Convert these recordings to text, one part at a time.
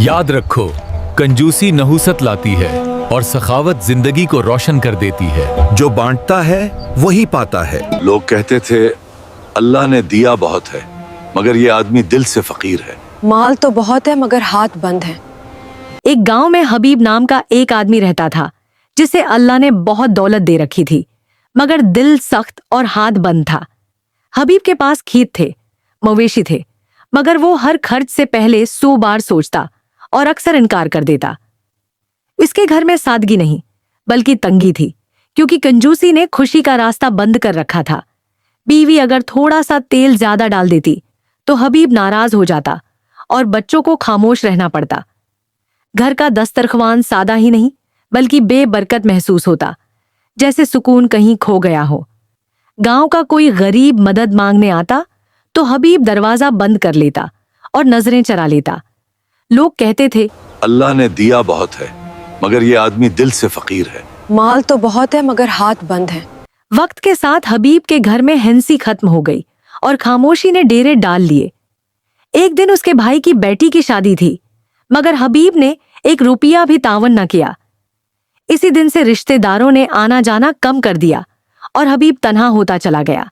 याद रखो, कंजूसी नहुसत लाती है और सखावत जिंदगी को रोशन कर देती है। जो बांटता है वही पाता है। लोग कहते थे अल्लाह ने दिया बहुत है, मगर ये आदमी दिल से फकीर है। माल तो बहुत है मगर हाथ बंद है। एक गांव में हबीब नाम का एक आदमी रहता था जिसे अल्लाह ने बहुत दौलत दे रखी थी, मगर दिल सख्त और हाथ बंद था। हबीब के पास खेत थे, मवेशी थे, मगर वो हर खर्च से पहले 100 बार सोचता और अक्सर इनकार कर देता। इसके घर में सादगी नहीं बल्कि तंगी थी, क्योंकि कंजूसी ने खुशी का रास्ता बंद कर रखा था। बीवी अगर थोड़ा सा तेल ज्यादा डाल देती तो हबीब नाराज हो जाता और बच्चों को खामोश रहना पड़ता। घर का दस्तरख्वान सादा ही नहीं बल्कि बेबरकत महसूस होता, जैसे सुकून कहीं खो गया हो। गांव का कोई गरीब मदद मांगने आता तो हबीब दरवाजा बंद कर लेता और नजरें चरा लेता। लोग कहते थे अल्लाह ने दिया बहुत है, मगर ये आदमी दिल से फकीर है। माल तो बहुत है मगर हाथ बंद है। वक्त के साथ हबीब के घर में हंसी खत्म हो गई और खामोशी ने डेरे डाल लिए। एक दिन उसके भाई की बेटी की शादी थी, मगर हबीब ने 1 रुपया भी तावन न किया। इसी दिन से रिश्तेदारों ने आना जाना कम कर दिया और हबीब तन्हा होता चला गया।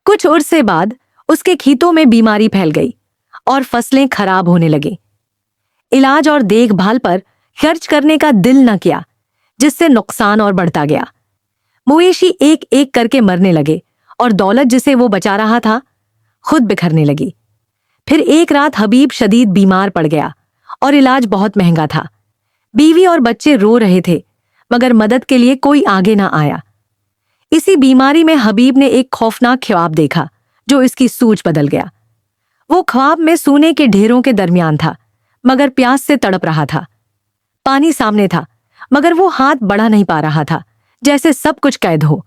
कुछ उर्से बाद उसके खेतों में बीमारी फैल गई और फसलें खराब होने लगी। इलाज और देखभाल पर खर्च करने का दिल न किया, जिससे नुकसान और बढ़ता गया। मवेशी एक एक करके मरने लगे और दौलत जिसे वो बचा रहा था खुद बिखरने लगी। फिर एक रात हबीब शदीद बीमार पड़ गया और इलाज बहुत महंगा था। बीवी और बच्चे रो रहे थे, मगर मदद के लिए कोई आगे ना आया। इसी बीमारी में हबीब ने एक खौफनाक ख्वाब देखा जो इसकी सूझ बदल गया। वो ख्वाब में सोने के ढेरों के दरमियान था, मगर प्यास से तड़प रहा था। पानी सामने था, मगर वो हाथ बढ़ा नहीं पा रहा था, जैसे सब कुछ कैद हो।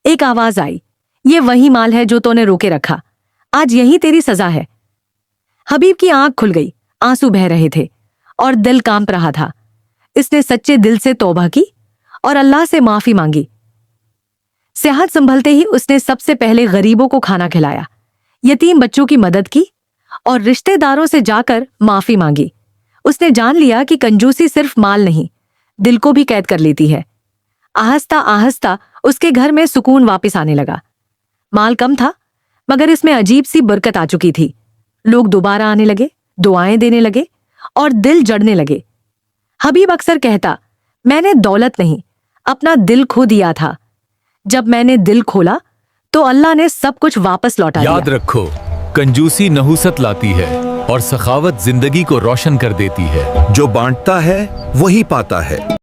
एक आवाज आई, ये वही माल है जो तूने रोके रखा, आज यही तेरी सजा है। हबीब की आंख खुल गई, आंसू बह रहे थे और दिल कांप रहा था। इसने सच्चे दिल से तौबा की और अल्लाह से माफी मांगी। सेहत संभलते ही उसने सबसे पहले गरीबों को खाना खिलाया, यतीम बच्चों की मदद की और रिश्तेदारों से जाकर माफी मांगी। उसने जान लिया कि कंजूसी सिर्फ माल नहीं, दिल को भी कैद कर लेती है। आहिस्ता आहिस्ता उसके घर में सुकून वापस आने लगा। माल कम था, मगर इसमें अजीब सी बरकत आ चुकी थी। लोग दोबारा आने लगे, दुआएं देने लगे और दिल जड़ने लगे। हबीब अक्सर कहता, मैंने दौलत नहीं, अपना दिल खो दिया था। जब मैंने दिल खोला तो अल्लाह ने सब कुछ वापस लौटा दिया। याद रखो, कंजूसी नहुसत लाती है और सखावत जिंदगी को रोशन कर देती है। जो बांटता है वही पाता है।